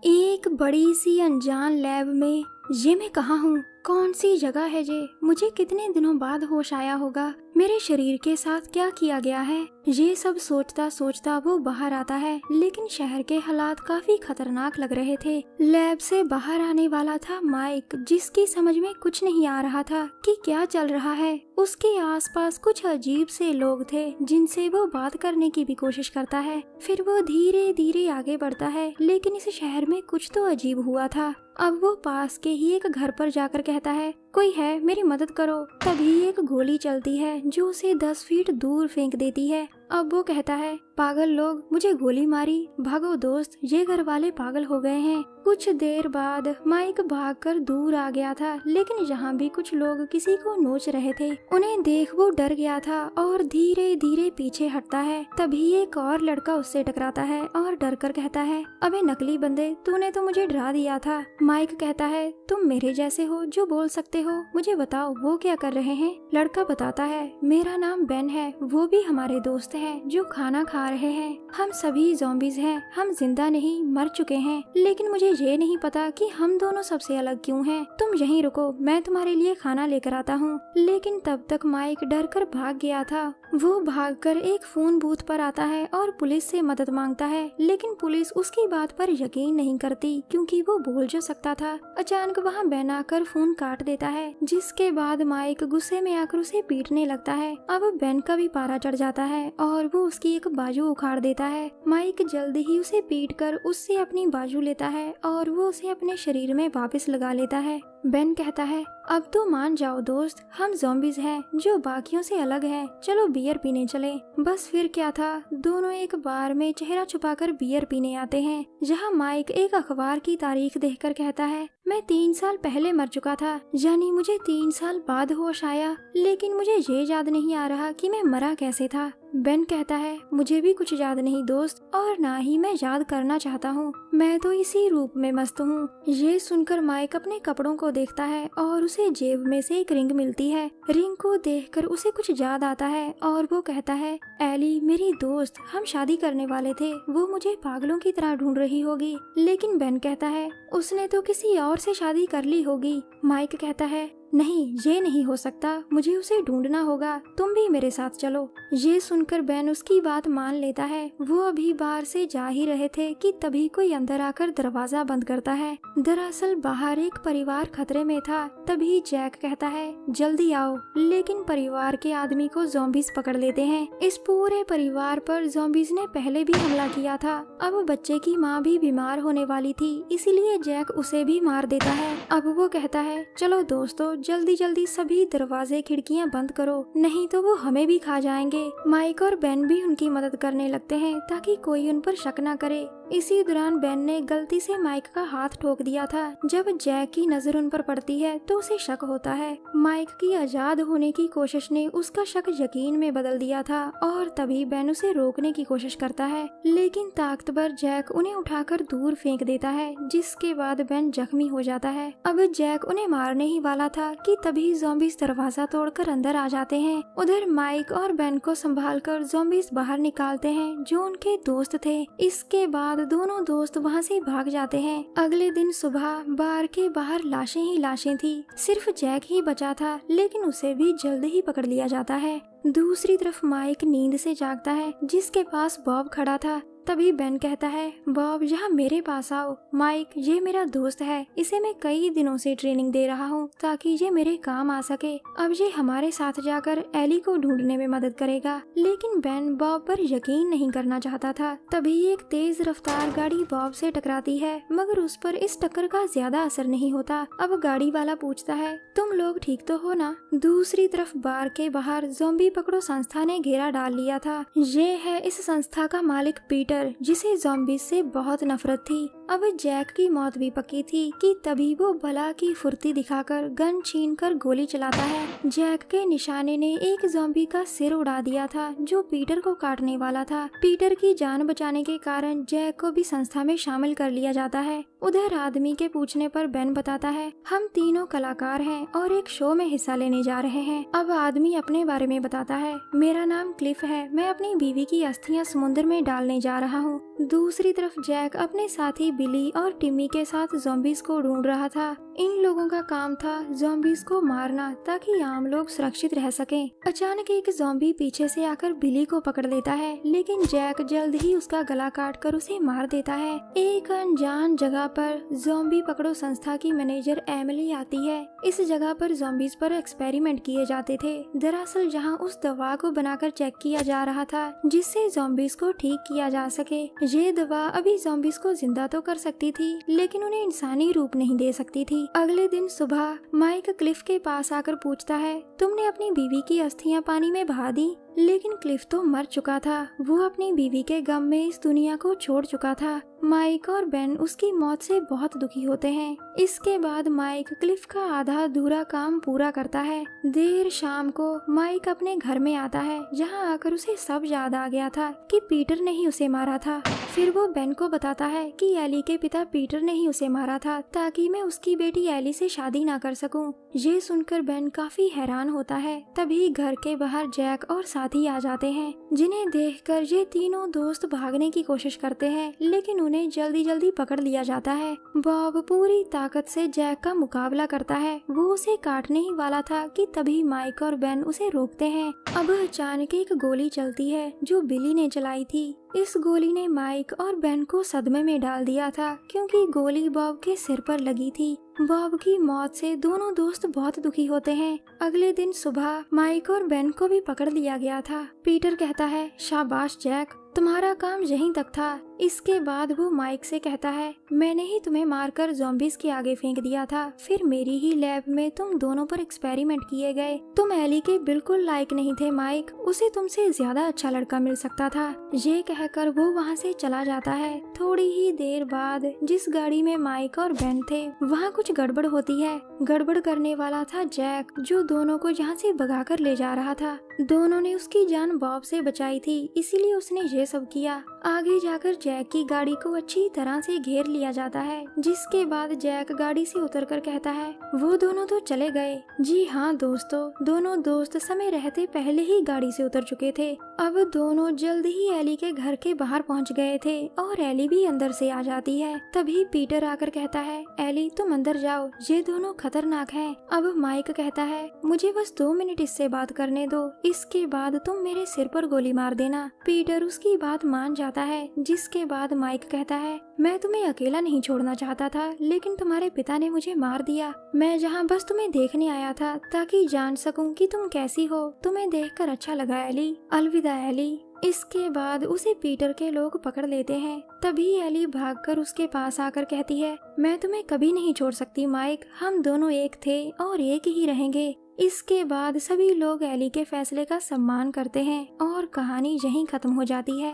एक बड़ी सी अनजान लैब में ये मैं कहाँ हूँ? कौन सी जगह है ये? मुझे कितने दिनों बाद होश आया होगा? मेरे शरीर के साथ क्या किया गया है? ये सब सोचता सोचता वो बाहर आता है, लेकिन शहर के हालात काफी खतरनाक लग रहे थे। लैब से बाहर आने वाला था माइक, जिसकी समझ में कुछ नहीं आ रहा था कि क्या चल रहा है। उसके आसपास कुछ अजीब से लोग थे जिनसे वो बात करने की भी कोशिश करता है। फिर वो धीरे धीरे आगे बढ़ता है, लेकिन इस शहर में कुछ तो अजीब हुआ था। अब वो पास के ही एक घर पर जाकर कहता है, कोई है, मेरी मदद करो। तभी एक गोली चलती है जो उसे 10 फीट दूर फेंक देती है। अब वो कहता है, पागल लोग, मुझे गोली मारी, भागो दोस्त, ये घर वाले पागल हो गए हैं। कुछ देर बाद माइक भागकर दूर आ गया था, लेकिन यहाँ भी कुछ लोग किसी को नोच रहे थे। उन्हें देख वो डर गया था और धीरे धीरे पीछे हटता है। तभी एक और लड़का उससे टकराता है और डर कर कहता है, अबे नकली बंदे, तूने तो मुझे डरा दिया था। माइक कहता है, तुम मेरे जैसे हो जो बोल सकते हो, मुझे बताओ वो क्या कर रहे हैं? लड़का बताता है, मेरा नाम बेन है, वो भी हमारे दोस्त हैं जो खाना खा रहे हैं। हम सभी ज़ॉम्बीज़ हैं, हम जिंदा नहीं मर चुके हैं, लेकिन मुझे ये नहीं पता कि हम दोनों सबसे अलग क्यों हैं। तुम यहीं रुको, मैं तुम्हारे लिए खाना लेकर आता हूँ। लेकिन तब तक माइक डर कर भाग गया था। वो भागकर एक फोन बूथ पर आता है और पुलिस से मदद मांगता है, लेकिन पुलिस उसकी बात पर यकीन नहीं करती क्योंकि वो बोल जो सकता था। अचानक वहाँ बेन आकर फोन काट देता है, जिसके बाद माइक गुस्से में आकर उसे पीटने लगता है। अब बेन का भी पारा चढ़ जाता है और वो उसकी एक बाजू उखाड़ देता है। माइक जल्दी ही उसे पीटकर उससे अपनी बाजू लेता है और वो उसे अपने शरीर में वापस लगा लेता है। बेन कहता है, अब तो मान जाओ दोस्त, हम ज़ॉम्बीज़ हैं जो बाकियों से अलग हैं, चलो बियर पीने चले। बस फिर क्या था, दोनों एक बार में चेहरा छुपाकर बियर पीने आते हैं, जहां माइक एक अखबार की तारीख देखकर कहता है, मैं 3 साल पहले मर चुका था, यानी मुझे 3 साल बाद होश आया, लेकिन मुझे ये याद नहीं आ रहा कि मैं मरा कैसे था। बेन कहता है, मुझे भी कुछ याद नहीं दोस्त, और ना ही मैं याद करना चाहता हूँ, मैं तो इसी रूप में मस्त हूँ। ये सुनकर माइक अपने कपड़ों को देखता है और उसे जेब में से एक रिंग मिलती है। रिंग को देखकर उसे कुछ याद आता है और वो कहता है, एली मेरी दोस्त, हम शादी करने वाले थे, वो मुझे पागलों की तरह ढूंढ रही होगी। लेकिन बेन कहता है, उसने तो किसी और से शादी कर ली होगी। माइक कहता है, नहीं, ये नहीं हो सकता, मुझे उसे ढूंढना होगा, तुम भी मेरे साथ चलो। ये सुनकर बेन उसकी बात मान लेता है। वो अभी बाहर से जा ही रहे थे कि तभी कोई अंदर आकर दरवाजा बंद करता है। दरअसल बाहर एक परिवार खतरे में था। तभी जैक कहता है, जल्दी आओ, लेकिन परिवार के आदमी को ज़ॉम्बीज़ पकड़ लेते हैं। इस पूरे परिवार पर ज़ॉम्बीज़ ने पहले भी हमला किया था। अब बच्चे की माँ भी बीमार होने वाली थी, इसीलिए जैक उसे भी मार देता है। अब वो कहता है, चलो दोस्तों, जल्दी जल्दी सभी दरवाजे खिड़कियां बंद करो, नहीं तो वो हमें भी खा जाएंगे। माइक और बेन भी उनकी मदद करने लगते हैं ताकि कोई उन पर शक न करे। इसी दौरान बेन ने गलती से माइक का हाथ ठोक दिया था। जब जैक की नजर उन पर पड़ती है तो उसे शक होता है। माइक की आजाद होने की कोशिश ने उसका शक यकीन में बदल दिया था और तभी बेन उसे रोकने की कोशिश करता है, लेकिन ताकतवर जैक उन्हें उठाकर दूर फेंक देता है, जिसके बाद बेन जख्मी हो जाता है। अब जैक उन्हें मारने ही वाला था कि तभी ज़ॉम्बीज़ दरवाजा तोड़कर अंदर आ जाते हैं। उधर माइक और बेन को संभालकर ज़ॉम्बीज़ बाहर निकालते हैं जो उनके दोस्त थे। इसके बाद दोनों दोस्त वहां से भाग जाते हैं। अगले दिन सुबह बार के बाहर लाशें ही लाशें थी, सिर्फ जैक ही बचा था, लेकिन उसे भी जल्द ही पकड़ लिया जाता है। दूसरी तरफ माइक नींद से जागता है, जिसके पास बॉब खड़ा था। तभी बेन कहता है, बॉब यहाँ मेरे पास आओ। माइक, ये मेरा दोस्त है, इसे मैं कई दिनों से ट्रेनिंग दे रहा हूँ ताकि ये मेरे काम आ सके। अब ये हमारे साथ जाकर एली को ढूंढने में मदद करेगा। लेकिन बेन बॉब पर यकीन नहीं करना चाहता था। तभी एक तेज रफ्तार गाड़ी बॉब से टकराती है, मगर उस पर इस टक्कर का ज्यादा असर नहीं होता। अब गाड़ी वाला पूछता है, तुम लोग ठीक तो हो ना? दूसरी तरफ बार के बाहर ज़ॉम्बी पकड़ो संस्था ने घेरा डाल लिया था। ये है इस संस्था का मालिक पीटर, जिसे ज़ॉम्बीज़ से बहुत नफरत थी। अब जैक की मौत भी पक्की थी कि तभी वो भला की फुर्ती दिखाकर गन छीनकर गोली चलाता है। जैक के निशाने ने एक ज़ॉम्बी का सिर उड़ा दिया था जो पीटर को काटने वाला था। पीटर की जान बचाने के कारण जैक को भी संस्था में शामिल कर लिया जाता है। उधर आदमी के पूछने पर बेन बताता है, हम तीनों कलाकार हैं और एक शो में हिस्सा लेने जा रहे हैं। अब आदमी अपने बारे में बताता है, मेरा नाम क्लिफ है, मैं अपनी बीवी की अस्थियां समुद्र में डालने जा रहा हूँ। दूसरी तरफ जैक अपने साथी बिली और टिम्मी के साथ ज़ॉम्बीज को ढूंढ रहा था। इन लोगों का काम था ज़ॉम्बीज को मारना ताकि आम लोग सुरक्षित रह सकें। अचानक एक ज़ॉम्बी पीछे से आकर बिली को पकड़ लेता है, लेकिन जैक जल्द ही उसका गला काटकर उसे मार देता है। एक अनजान जगह पर ज़ॉम्बी पकड़ो संस्था की मैनेजर एमिली आती है। इस जगह पर ज़ॉम्बीज पर एक्सपेरिमेंट किए जाते थे। दरअसल जहां उस दवा को बनाकर चेक किया जा रहा था जिससे ज़ॉम्बीज को ठीक किया जा सके। ये दवा अभी ज़ॉम्बीज को जिंदा तो कर सकती थी, लेकिन उन्हें इंसानी रूप नहीं दे सकती थी। अगले दिन सुबह माइक क्लिफ के पास आकर पूछता है, तुमने अपनी बीवी की अस्थियां पानी में बहा दी? लेकिन क्लिफ तो मर चुका था। वो अपनी बीवी के गम में इस दुनिया को छोड़ चुका था। माइक और बेन उसकी मौत से बहुत दुखी होते हैं। इसके बाद माइक क्लिफ का आधा अधूरा काम पूरा करता है। देर शाम को माइक अपने घर में आता है, जहां आकर उसे सब याद आ गया था कि पीटर ने ही उसे मारा था। फिर वो बेन को बताता है कि एली के पिता पीटर ने ही उसे मारा था ताकि मैं उसकी बेटी एली से शादी ना कर सकूं। ये सुनकर बेन काफी हैरान होता है। तभी घर के बाहर जैक और साथी आ जाते हैं, जिन्हें देखकर ये तीनों दोस्त भागने की कोशिश करते हैं, लेकिन उन्हें जल्दी जल्दी पकड़ लिया जाता है। बॉब पूरी ताकत से जैक का मुकाबला करता है। वो उसे काटने ही वाला था कि तभी माइक और बेन उसे रोकते हैं। अब अचानक एक गोली चलती है जो बिली ने चलाई थी। इस गोली ने माइक और बेन को सदमे में डाल दिया था, क्योंकि गोली बॉब के सिर पर लगी थी। बॉब की मौत से दोनों दोस्त बहुत दुखी होते हैं। अगले दिन सुबह माइक और बेन को भी पकड़ लिया गया था। पीटर कहता है, शाबाश जैक, तुम्हारा काम यहीं तक था। इसके बाद वो माइक से कहता है, मैंने ही तुम्हें मारकर ज़ॉम्बीज के आगे फेंक दिया था। फिर मेरी ही लैब में तुम दोनों पर एक्सपेरिमेंट किए गए। तुम एली के बिल्कुल लायक नहीं थे माइक, उसे तुमसे ज्यादा अच्छा लड़का मिल सकता था। ये कहकर वो वहाँ से चला जाता है। थोड़ी ही देर बाद जिस गाड़ी में माइक और बेन थे वहाँ कुछ गड़बड़ होती है। गड़बड़ करने वाला था जैक, जो दोनों को यहाँ से भगा कर ले जा रहा था। दोनों ने उसकी जान बॉब से बचाई थी, इसीलिए उसने ये सब किया। आगे जाकर जैक की गाड़ी को अच्छी तरह से घेर लिया जाता है, जिसके बाद जैक गाड़ी से उतरकर कहता है, वो दोनों तो चले गए। जी हाँ दोस्तों, दोनों दोस्त समय रहते पहले ही गाड़ी से उतर चुके थे। अब दोनों जल्द ही एली के घर के बाहर पहुंच गए थे और एली भी अंदर से आ जाती है। तभी पीटर आकर कहता है, एली तुम अंदर जाओ, ये दोनों खतरनाक हैं। अब माइक कहता है, मुझे बस 2 मिनट इससे बात करने दो, इसके बाद तुम मेरे सिर पर गोली मार देना। पीटर उसकी बात मान जाता है, जिसके बाद माइक कहता है, मैं तुम्हें अकेला नहीं छोड़ना चाहता था, लेकिन तुम्हारे पिता ने मुझे मार दिया। मैं जहाँ बस तुम्हें देखने आया था ताकि जान सकूं कि तुम कैसी हो। तुम्हें देखकर अच्छा लगा एली, अलविदा एली। इसके बाद उसे पीटर के लोग पकड़ लेते हैं। तभी एली भागकर उसके पास आकर कहती है, मैं तुम्हें कभी नहीं छोड़ सकती माइक, हम दोनों एक थे और एक ही रहेंगे। इसके बाद सभी लोग एली के फैसले का सम्मान करते हैं और कहानी यहीं खत्म हो जाती है।